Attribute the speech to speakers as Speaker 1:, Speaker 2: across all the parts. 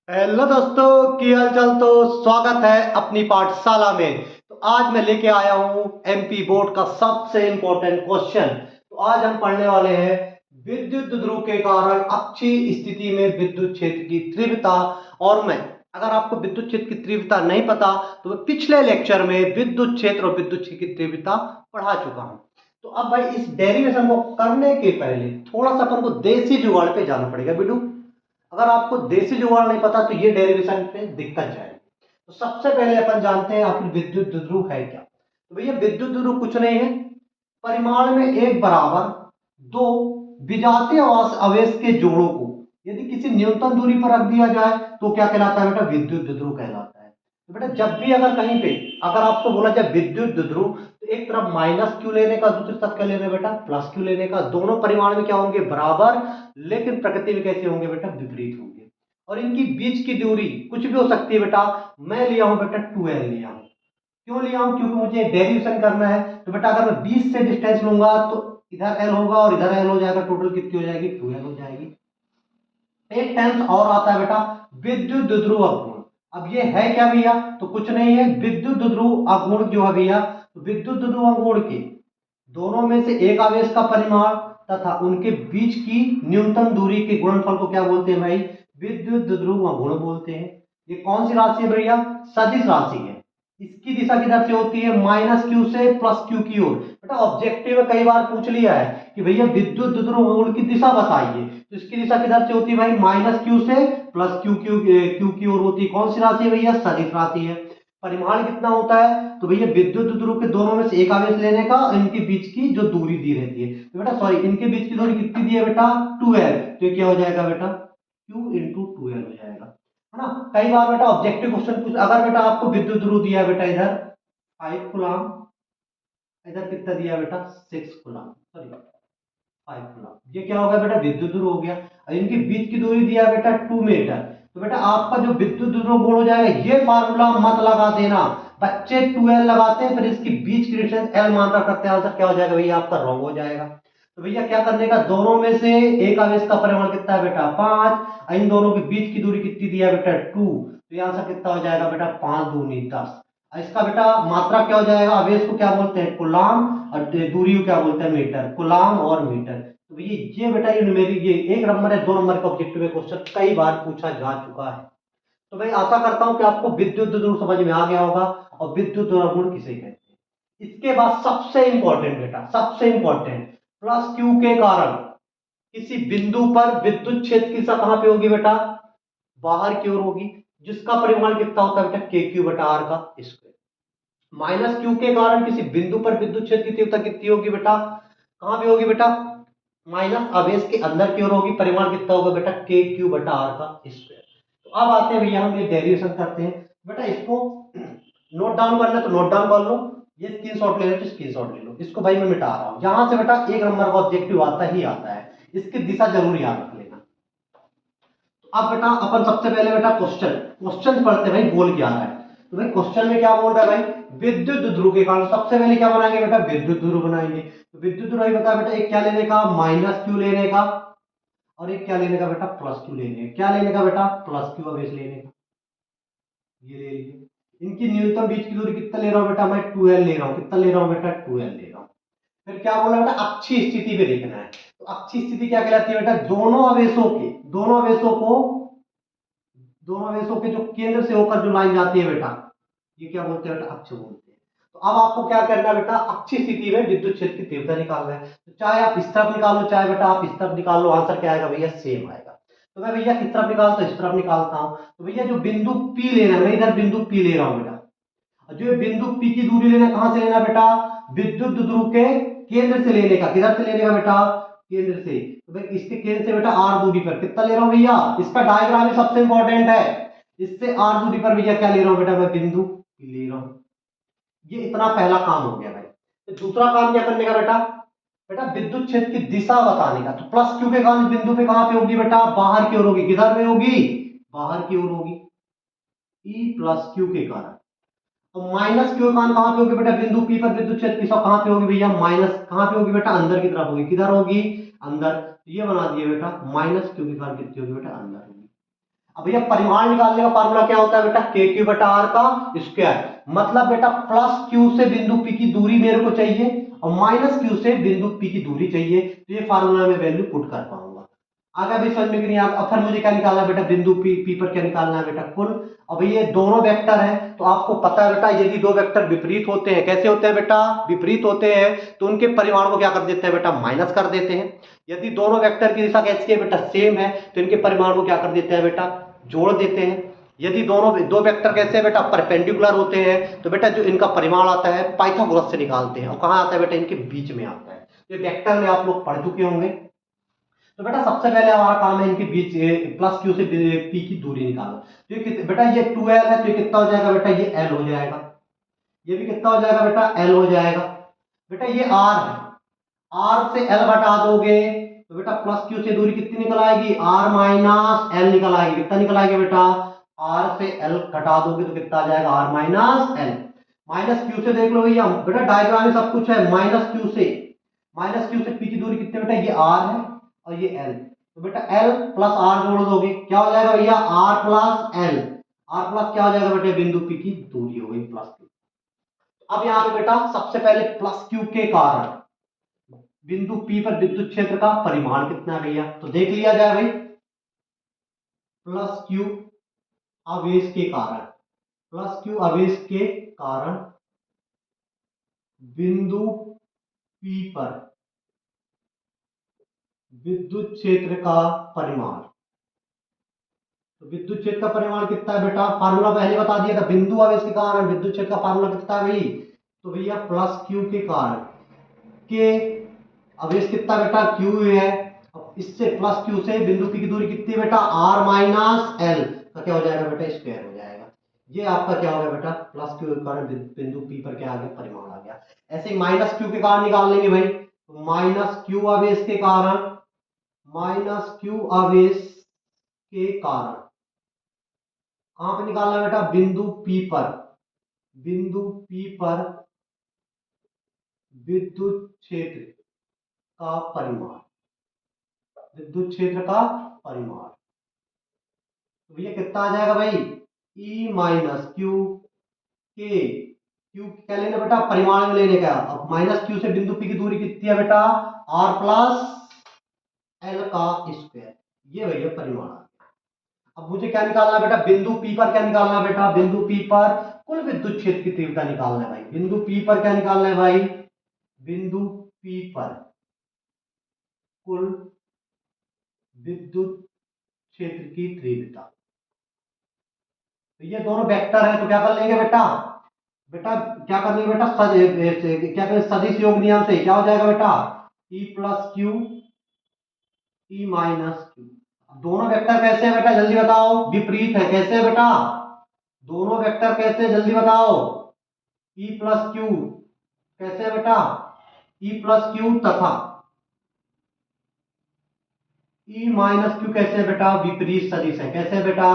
Speaker 1: Hello दोस्तों, की हाल चाल। तो स्वागत है अपनी पाठशाला में। तो आज मैं लेके आया हूँ एमपी बोर्ड का सबसे इंपॉर्टेंट क्वेश्चन। तो आज हम पढ़ने वाले हैं विद्युत ध्रुव के कारण अच्छी स्थिति में विद्युत क्षेत्र की तीव्रता। और मैं, अगर आपको विद्युत क्षेत्र की तीव्रता नहीं पता तो मैं पिछले लेक्चर में विद्युत क्षेत्र और विद्युत क्षेत्र की तीव्रता पढ़ा चुका हूँ। तो अब भाई इस डेरिवेशन को करने के पहले थोड़ा सा अपन को देसी जुगाड़ पे जाना पड़ेगा बिडू। अगर आपको देसी जुगाड़ नहीं पता तो ये डेरिवेशन पे दिक्कत जाएगी। तो सबसे पहले अपन जानते हैं आखिर विद्युत ध्रुव है क्या। तो भैया विद्युत ध्रुव कुछ नहीं है, परिमाण में एक बराबर दो विजातीय आवेश के जोड़ों को यदि किसी न्यूनतम दूरी पर रख दिया जाए तो क्या कहलाता है बेटा, विद्युत ध्रुव कहलाता है। तो बेटा जब भी अगर कहीं पे अगर आपको बोला जाए विद्युत ध्रुव, तो एक तरफ माइनस क्यू लेने का, दूसरी तरफ क्या लेने बेटा, प्लस क्यू लेने का। दोनों परिमाण में क्या होंगे, बराबर, लेकिन प्रकृति में कैसे होंगे बेटा, विपरीत होंगे। और इनकी बीच की दूरी कुछ भी हो सकती है बेटा। मैं लिया हूं बेटा 2l लिया हूं। क्यों लिया हूं, क्योंकि मुझे डेरिवेशन करना है। तो बेटा अगर मैं 20 से डिस्टेंस लूंगा तो इधर l होगा और इधर l हो जाएगा, टोटल कितनी हो जाएगी, 2l हो जाएगी। एक टर्म्स और आता है बेटा, विद्युत ध्रुव अघूर्ण। अब ये है क्या भैया, तो कुछ नहीं है, विद्युत ध्रुव अघूर्ण जो है भैया, तो विद्युत ध्रुव अघूर्ण के दोनों में से एक आवेश का परिमाण तथा उनके बीच की न्यूनतम दूरी के गुणनफल को क्या बोलते हैं भाई, विद्युत ध्रुव अघूर्ण बोलते हैं। ये कौन सी राशि है भैया, सदिश राशि है। इसकी दिशा किधर से होती है, माइनस क्यू से प्लस क्यू की ओर। बेटा ऑब्जेक्टिव में कई बार पूछ लिया है कि भैया विद्युत ध्रुव अघूर्ण की दिशा बताइए, तो इसकी दिशा किधर से होती है भाई, माइनस क्यू से प्लस क्यू क्यू की ओर होती है। कौन सी राशि है भैया, सदिश राशि है। परिमाण कितना होता है, तो भैया विद्युत ध्रुव के दोनों में से एक आवेश लेने का, इनके बीच की जो दूरी दी रहती है, तो बेटा सॉरी, इनके बीच की दूरी कितनी दी है बेटा, 2l। तो ये क्या हो जाएगा बेटा, q इंटू 2l हो जाएगा, है ना। कई बार बेटा ऑब्जेक्टिव क्वेश्चन पूछ, अगर बेटा आपको विद्युत ध्रुव दिया है बेटा इधर 5 कूलम, इधर कितना दिया है बेटा 6 कूलम, सॉरी 5 कूलम, ये क्या हो गया बेटा, विद्युत ध्रुव हो गया। और इनके बीच की दूरी दिया है बेटा 2 मीटर। तो बेटा आपका जो विद्युत ध्रुव गुण हो जाएगा, ये फार्मूला मत लगा देना। बच्चे 2l लगाते हैं, फिर इसकी बीच की डिस्टेंस l मान रहा करते हैं, आंसर क्या हो जाएगा भैया, आपका रॉन्ग हो जाएगा। तो भैया क्या करने का, दोनों में से एक आवेश का परिमाण कितना है बेटा 5, इन दोनों के बीच की दूरी कितनी दिया है बेटा 2, तो ये आंसर कितना हो जाएगा बेटा, 5 दूनी 10। इसका बेटा मात्रा क्या हो जाएगा, आवेश को क्या बोलते हैं, कूलाम, और दूरी को क्या बोलते हैं, मीटर, कूलाम और मीटर। तो भैया ये बेटा ये न्यूमेरिक, ये 1 नंबर है, 2 नंबर का ऑब्जेक्टिव में क्वेश्चन कई बार पूछा जा चुका है। तो भाई आशा करता हूं कि आपको विद्युत ध्रुव समझ में आ गया होगा और विद्युत ध्रुव किसे कहते हैं। इसके बाद सबसे इंपॉर्टेंट बेटा, सबसे इंपॉर्टेंट, प्लस क्यू के कारण किसी बिंदु पर विद्युत क्षेत्र की दिशा कहां पे होगी बेटा, बाहर की ओर होगी, जिसका परिमाण कितना होता है बेटा, के क्यू बटा आर का स्क्वायर। माइनस क्यू के कारण किसी बिंदु पर विद्युत क्षेत्र की तीव्रता कितनी होगी बेटा, कहां पे होगी बेटा, माइनस आवेश के अंदर की ओर होगी, परिमाण कितना होगा बेटा, के क्यू बटा आर का स्क्वायर। तो अब आते हैं भैया, हम ये डेरिवेशन करते हैं। बेटा इसको नोट डाउन करना तो नोट डाउन कर लो, ये स्क्रीनशॉट ले लो तो स्क्रीनशॉट ले लो, इसको भाई मैं मिटा रहा हूं। यहां से बेटा 1 नंबर का ऑब्जेक्टिव आता ही आता है, इसकी दिशा जरूर याद रख लेना। तो अब बेटा अपन सबसे पहले बेटा क्वेश्चन क्वेश्चन पढ़ते भाई, बोल क्या रहा है। तो भाई क्वेश्चन में क्या बोल रहा है भाई, विद्युत ध्रुव के कारण सबसे पहले क्या बनाएंगे बेटा, विद्युत ध्रुव बनाएंगे। तो विद्युत ध्रुव बता बेटा, एक क्या लेने का, माइनस क्यू लेने का, और एक क्या लेने का बेटा, प्लस क्यू लेने का। क्या लेने का बेटा, प्लस क्यू आवेश लेने का, ये ले लीजिए। इनकी न्यूनतम बीच की दूरी कितना ले रहा हूं बेटा, मैं 2l ले रहा हूं। कितना ले रहा हूं बेटा, 2l ले रहा हूं। फिर क्या बोला बेटा, अच्छी स्थिति पे देखना है। तो अच्छी स्थिति क्या कहलाती है बेटा, दोनों आवेशों के जो केंद्र से होकर जो लाइन जाती है बेटा, ये क्या बोलते हैं बेटा, अक्ष बोलते हैं। तो अब आपको क्या करना है बेटा, अच्छी स्थिति में विद्युत क्षेत्र की तीव्रता निकालना है। तो चाहे आप इस तरफ निकाल लो, चाहे बेटा आप इस तरफ निकाल लो, आंसर क्या आएगा भैया, सेम आएगा। तो मैं भैया किस तरफ निकालता हूं, इस तरफ निकालता हूं। तो भैया जो बिंदु P लेना है, मैं इधर बिंदु P ले रहा हूं बेटा। और जो बिंदु P की दूरी लेना, कहां से लेना बेटा, विद्युत ध्रुव के केंद्र से लेने का। किधर से लेने का बेटा, केंद्र से। तो भाई इसके केंद्र से बेटा r दूरी पर कितना ले रहा हूं भैया, इसका डायग्राम ही सबसे इंपॉर्टेंट है। इससे r दूरी पर भैया क्या ले रहा हूं बेटा, मैं बिंदु P ले रहा हूं। ये इतना पहला काम हो गया भाई। तो दूसरा काम क्या करने का बेटा, बेटा विद्युत क्षेत्र की दिशा बताने का। तो प्लस क्यू के कारण बिंदु पे कहां पे होगी बेटा, बाहर की ओर होगी। किधर में होगी, बाहर की ओर होगी, E प्लस क्यू के कारण। तो माइनस क्यू के कारण कहां पे होगी बेटा, बिंदु P पर विद्युत क्षेत्र की दिशा कहां पे होगी भैया, माइनस, कहां पे होगी बेटा, अंदर की तरफ होगी। किधर होगी, अंदर। तो ये बना दिए बेटा, माइनस क्यू के कारण कितनी होगी बेटा, अंदर होगी। अब भैया परिमाण निकालने का फार्मूला क्या होता है बेटा, के क्यू बटा आर का स्क्वायर। मतलब बेटा प्लस क्यू से बिंदु पी की दूरी मेरे को चाहिए और माइनस क्यू से बिंदु पी की दूरी चाहिए, तो ये फार्मूला में वैल्यू पुट कर पाऊंगा। आगे भी समझ में नहीं आता। अब फिर मुझे क्या निकालना है बेटा, बिंदु पी पर क्या निकालना है बेटा, कुल। अब ये दोनों वेक्टर है तो आपको पता है बेटा, यदि दो वेक्टर विपरीत होते हैं, कैसे होते हैं बेटा, विपरीत होते हैं, तो उनके परिमाण को क्या कर देते हैं बेटा, माइनस कर देते हैं। यदि दोनों वेक्टर की दिशा कैसी है बेटा, सेम है, तो इनके परिमाण को क्या कर देते हैं बेटा, जोड़ देते हैं। यदि दोनों दो वेक्टर कैसे है बेटा, परपेंडिकुलर होते हैं, तो बेटा जो इनका परिमाण आता है पाइथागोरस से निकालते हैं, और कहां आता है बेटा, इनके बीच में आता है। ये वेक्टर में आप लोग पढ़ चुके होंगे। तो बेटा सबसे पहले हमारा काम है इनके बीच प्लस क्यू से पी की दूरी निकालना। तो ये बेटा ये 2l है, तो ये कितना हो जाएगा बेटा, ये l हो जाएगा। ये भी कितना हो जाएगा बेटा, l हो जाएगा। बेटा ये r है, r से l घटा दोगे तो बेटा प्लस क्यू से दूरी कितनी निकल आएगी, r माइनस l निकल आएगी। कितना निकल आएगा बेटा, r से l घटा दोगे तो कितना आ जाएगा, r minus l। Minus Q से देख लो भैया, बेटा डायग्राम में सब कुछ है। माइनस क्यू से पी की दूरी कितनी बेटा, ये r है और ये l, तो बेटा l प्लस r जोड़ दोगे, क्या हो जाएगा भैया, r plus l। r plus क्या हो जाएगा बेटा, बिंदु p की दूरी हो गई प्लस क्यू। अब यहाँ पे बेटा सबसे पहले प्लस क्यू के कारण बिंदु p पर विद्युत क्षेत्र का परिमाण कितना है भैया, तो देख लिया जाए भाई। प्लस क्यू आवेश के कारण, प्लस क्यू आवेश के कारण बिंदु p पर विद्युत क्षेत्र का परिमाण। तो विद्युत क्षेत्र का परिमाण कितना है बेटा, फार्मूला पहले बता दिया था, बिंदु आवेश के कारण विद्युत क्षेत्र का फार्मूला कितना है भाई, तो भैया प्लस क्यू के कारण के आवेश कितना बेटा, क्यू है। अब इससे प्लस क्यू से बिंदु पी की दूरी कितनी है बेटा, आर माइनस एल का क्या हो जाएगा बेटा, स्क्वायर हो जाएगा। ये आपका क्या हो गया बेटा, प्लस क्यू के कारण बिंदु पी पर क्या आ गया, परिमाण आ गया। ऐसे ही माइनस क्यू के कारण निकाल लेंगे भाई, तो माइनस क्यू आवेश के कारण, माइनस क्यू आवेश के कारण कहां पे निकालना है बेटा, बिंदु P पर, बिंदु P पर विद्युत क्षेत्र का परिमाण, विद्युत क्षेत्र का परिमाण। तो ये कितना आ जाएगा भाई, E माइनस क्यू के, क्यू क्या लेना बेटा, परिमाण में लेने का। अब माइनस क्यू से बिंदु P की दूरी कितनी है बेटा, R प्लस L का स्क्वायर, ये भैया परिमाण। अब मुझे क्या निकालना है बेटा, बिंदु P पर क्या निकालना है बेटा, बिंदु P पर कुल विद्युत क्षेत्र की तीव्रता निकालना है भाई। बिंदु P पर क्या निकालना है भाई, बिंदु P पर कुल विद्युत क्षेत्र की तीव्रता। तो ये दोनों वेक्टर है, तो क्या कर लेंगे बेटा, बेटा क्या कर लेंगे बेटा, क्या करें, सदिश योग नियम से क्या हो जाएगा बेटा, E plus Q E minus Q. दोनों वेक्टर कैसे है बेटा, जल्दी बताओ, विपरीत है, कैसे है बेटा, दोनों वेक्टर कैसे है, जल्दी बताओ। E प्लस क्यू कैसे है बेटा, E प्लस क्यू तथा E माइनस क्यू कैसे है बेटा, विपरीत सदिश है, कैसे है बेटा,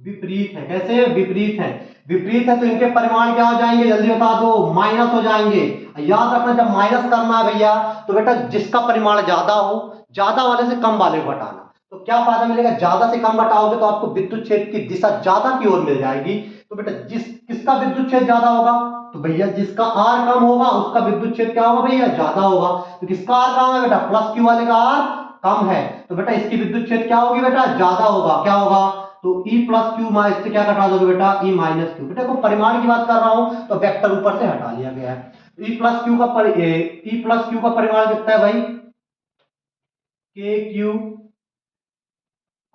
Speaker 1: विपरीत है, कैसे है, विपरीत है। विपरीत है तो इनके परिमाण क्या हो जाएंगे, जल्दी बता दो, माइनस हो जाएंगे। याद रखना जब माइनस करना है भैया, तो बेटा जिसका परिमाण ज्यादा हो, ज्यादा वाले से कम वाले को घटाना। तो क्या फायदा मिलेगा, ज्यादा से कम घटाओगे तो आपको विद्युत क्षेत्र की दिशा ज्यादा की ओर मिल जाएगी। तो बेटा किसका विद्युत क्षेत्र ज्यादा होगा, तो भैया जिसका आर कम होगा उसका विद्युत क्षेत्र क्या होगा भैया, ज्यादा होगा। तो किसका आर कम है बेटा, प्लस क्यू वाले का आर कम है, तो बेटा इसकी विद्युत क्षेत्र क्या होगी बेटा, ज्यादा होगा। क्या होगा, तो E प्लस क्यू माइनस से क्या घटा दोगे बेटा, E माइनस क्यू। बेटा को परिमाण की बात कर रहा हूं तो वेक्टर ऊपर से हटा लिया गया है। E प्लस क्यू का परिमाण कितना है भाई, के क्यू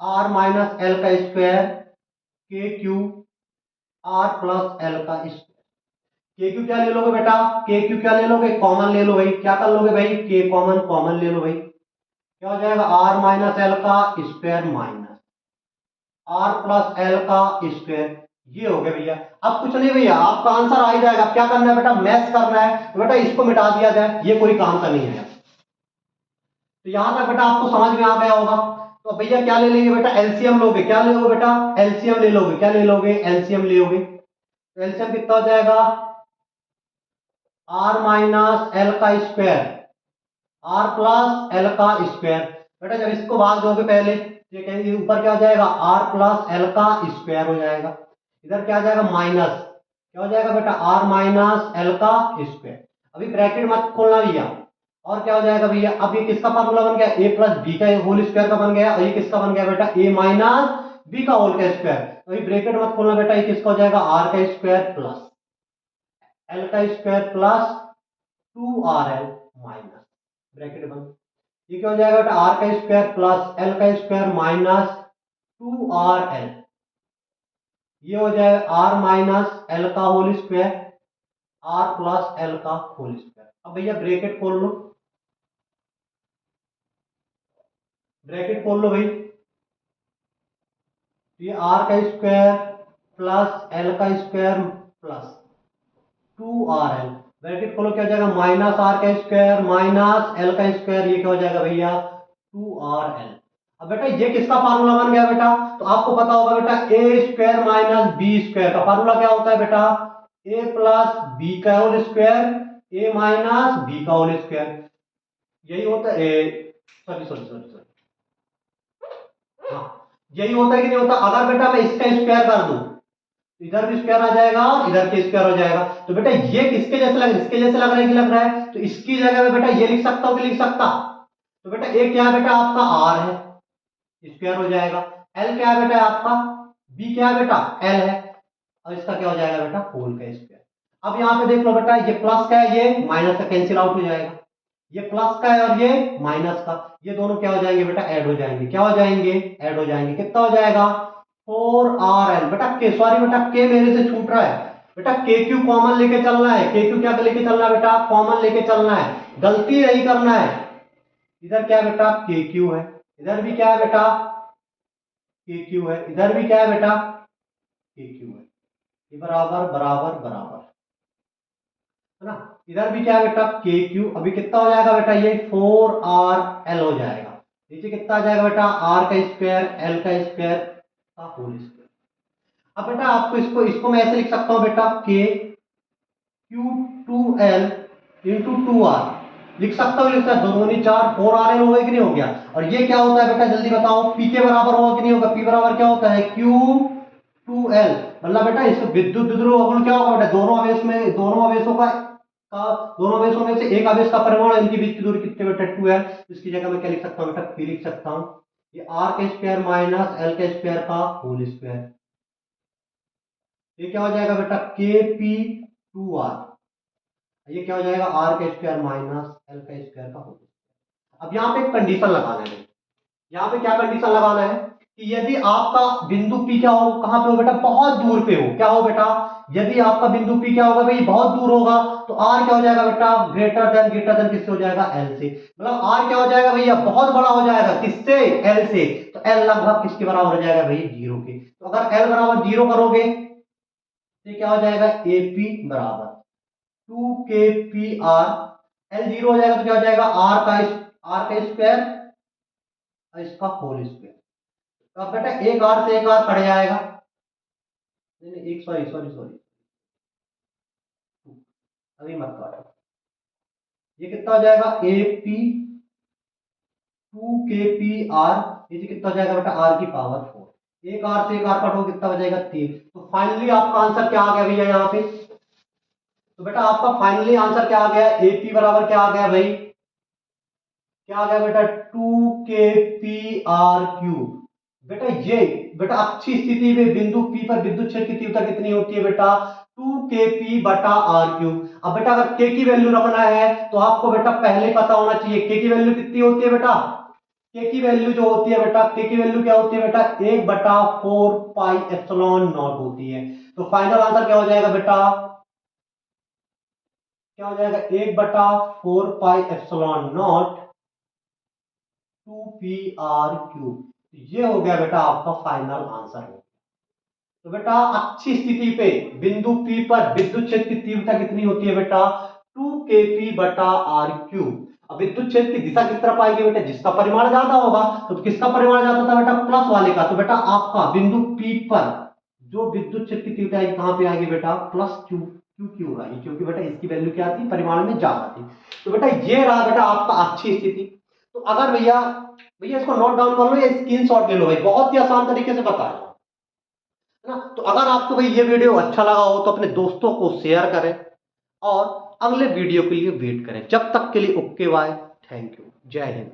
Speaker 1: आर माइनस एल का स्क्वायर, के क्यू आर प्लस एल का स्क्वायर। के क्यू क्या ले लोगे बेटा, के क्यू क्या ले लोगे, कॉमन ले लो भाई। क्या कर लोगे भाई, के कॉमन, कॉमन ले लो भाई। क्या हो जाएगा, आर माइनस एल का square minus R plus L का स्क्वायर, ये हो गया भैया। अब कुछ नहीं भैया, आपका आंसर आ ही जाएगा। अब क्या करना है बेटा, मैथ करना है, तो बेटा इसको मिटा दिया जाए, ये कोई काम का नहीं है। तो यहां तक बेटा आपको समझ में आ गया होगा। तो भैया क्या ले लेंगे बेटा, एलसीएम लोगे, क्या ले लोगे बेटा, एलसीएम ले लोगे, क्या ले लोगे, एलसीएम ले लोगे। तो एलसीएम कितना हो जाएगा, आर माइनस एल का स्क्वायर, आर प्लस एल का स्क्वायर। बेटा जब इसको भाग दोगे पहले, ठीक है, ये ऊपर क्या हो जाएगा आर प्लस एल का स्क्वायर हो जाएगा, इधर क्या आ जाएगा माइनस, क्या हो जाएगा बेटा आर माइनस एल का स्क्वायर। अभी ब्रैकेट मत खोलना भैया, और क्या हो जाएगा भैया, अब ये किसका फार्मूला बन गया, ए प्लस बी का होल स्क्वायर का बन गया, और ये किसका बन गया बेटा ए माइनस बी का होल का स्क्वायर। तो ये ब्रैकेट मत खोलना बेटा, ये किसका हो जाएगा आर का स्क्वायर प्लस एल का square plus 2rl minus bracket बंद। ये क्या हो जाएगा बेटा आर का स्क्वायर प्लस एल का स्क्वायर माइनस 2rl, ये हो जाएगा आर माइनस एल का whole square, R plus L का होल स्क्वायर। अब भैया ब्रैकेट खोल लो, ब्रैकेट खोल लो भाई, ये आर का स्क्वायर प्लस एल का स्क्वायर प्लस 2rl, ब्रैकेट खोलो, क्या हो जाएगा माइनस आर का स्क्वायर माइनस एल का स्क्वायर, ये क्या हो जाएगा भैया 2rl। अब बेटा ये किसका फार्मूला बन गया बेटा, तो आपको पता होगा बेटा ए स्क्वायर माइनस बी स्क्वायर का फार्मूला क्या होता है बेटा, ए प्लस बी का होल स्क्वायर ए माइनस बी का होल स्क्वायर, यही होता है, सॉरी सॉरी सॉरी सॉरी, हाँ यही होता है कि नहीं होता। अगर बेटा मैं इसका स्क्वायर कर दूं, इधर भी स्क्वायर आ जाएगा और इधर के स्क्वायर हो जाएगा, तो बेटा ये किसके जैसे लग रहा है, इसके जैसे लग रहा है कि लग रहा है, तो इसकी जगह में बेटा ये लिख सकता हूं कि लिख सकता, तो बेटा ए क्या है बेटा आपका आर है, स्क्वायर हो जाएगा, एल क्या है बेटा आपका, बी क्या है बेटा एल है, और इसका क्या हो जाएगा बेटा होल का स्क्वायर। अब यहाँ पे देख लो बेटा, ये प्लस का है ये माइनस का कैंसिल आउट हो जाएगा, ये प्लस का है और ये माइनस का, ये दोनों क्या हो जाएंगे बेटा ऐड हो जाएंगे, क्या हो जाएंगे ऐड हो जाएंगे, कितना हो जाएगा 4rl। बेटा के सॉरी बेटा के मेरे से छूट रहा है बेटा, के क्यू कॉमन लेके चलना है, के क्यू क्या लेके चलना है बेटा कॉमन लेके चलना है, गलती नहीं करना है। इधर क्या है बेटा के क्यू है, इधर भी क्या है बेटा के क्यू है, इधर भी क्या है बेटा के क्यू है, ये बराबर बराबर बराबर है ना, इधर भी क्या है बेटा के क्यू। अभी कितना हो जाएगा बेटा ये 4rl हो जाएगा, नीचे कितना आ जाएगा बेटा आर का स्क्वायर एल का स्क्वायर का होल स्क्वायर। अब बेटा आपको इसको इसको मैं ऐसे लिख सकता हूं बेटा के क्यू 2l इंटू 2r लिख सकता हूं, लिख सकता दोनों नहीं 4 हो गया कि नहीं हो गया। और ये क्या होता है बेटा जल्दी बताओ, पी के बराबर होगा कि नहीं होगा, पी बराबर क्या होता है क्यू 2l, मतलब बेटा इसको विद्युत द्विध्रुव अवगुण क्या होगा बेटा, दोनों आवेश में दोनों आवेशों का दोनों आवेशों में से एक आवेश का परिमाण इनके बीच की दूरी कितने बेटा 2l, इसकी जगह मैं क्या लिख सकता हूं बेटा p लिख सकता हूं, ये r का स्क्वायर माइनस एल का स्क्वायर का होल स्क्वायर, ये क्या हो जाएगा बेटा के पी 2r, ये क्या हो जाएगा आर का स्क्वायर माइनस एल का स्क्वायर का होल स्क्वायर। अब यहाँ पे एक कंडीशन लगाना है, यहाँ पे क्या कंडीशन लगाना है कि यदि आपका बिंदु P क्या हो, कहां पे हो बेटा बहुत दूर पे हो, क्या हो बेटा यदि आपका बिंदु P क्या होगा भाई बहुत दूर होगा, तो R क्या हो जाएगा बेटा ग्रेटर देन किससे हो जाएगा L से, मतलब R क्या हो जाएगा भैया बहुत बड़ा हो जाएगा किससे L से, तो L लगभग किसके बराबर हो जाएगा भाई 0 के। तो अगर L बराबर 0 करोगे तो क्या हो जाएगा AP बराबर 2kpr, L 0 हो जाएगा तो क्या हो जाएगा R का स्क्वायर इसका होल स्क्वायर। तो अब बेटा एक आर से एक आर कट जाएगा, नहीं नहीं एक सॉरी सॉरी सॉरी अभी मत काटो, ये कितना हो जाएगा ए पी 2kpr, ये कितना हो जाएगा बेटा आर की पावर 4, एक आर से एक आर कटो कितना हो जाएगा 3। तो फाइनली आपका आंसर क्या आ गया भैया यहाँ पे, तो बेटा आपका फाइनली आंसर क्या आ गया एपी बराबर क्या आ गया भाई, क्या आ गया बेटा 2kpr3। बेटा ये बेटा अच्छी स्थिति में बिंदु P पर विद्युत क्षेत्र की तीव्रता कितनी होती है बेटा 2kp बटा आर क्यूब। अब बेटा अगर k की वैल्यू रखना है तो आपको बेटा पहले पता होना चाहिए k की वैल्यू कितनी होती है बेटा, k की वैल्यू जो होती है बेटा k की वैल्यू क्या होती है बेटा 1/4 पाई एप्सिलॉन नॉट होती है। तो फाइनल आंसर क्या हो जाएगा बेटा, क्या हो जाएगा 1/4 पाई एप्सिलॉन नॉट 2pr3, ये हो गया बेटा आपका फाइनल आंसर। तो बेटा अच्छी स्थिति पे बिंदु P पर विद्युत क्षेत्र की तीव्रता कितनी होती है बेटा 2kp बटा आर क्यूब। अब विद्युत क्षेत्र की दिशा किस तरफ आएगी बेटा, जिसका परिमाण ज्यादा होगा, तो किसका परिमाण ज्यादा था बेटा प्लस वाले का, तो बेटा आपका बिंदु P पर जो विद्युत क्षेत्र की तीव्रता आएगी कहां पे आएगी बेटा प्लस क्यू क्यू क्यू आएगी, क्योंकि बेटा इसकी वैल्यू क्या थी परिमाण में ज्यादा थी। तो बेटा ये रहा बेटा आपका अच्छी स्थिति। तो अगर भैया भैया इसको नोट डाउन कर लो या स्क्रीनशॉट ले लो भाई, बहुत ही आसान तरीके से बता रहा हूं, है ना। तो अगर आपको भाई ये वीडियो अच्छा लगा हो तो अपने दोस्तों को शेयर करें और अगले वीडियो के लिए वेट करें। जब तक के लिए ओके बाय, थैंक यू, जय हिंद।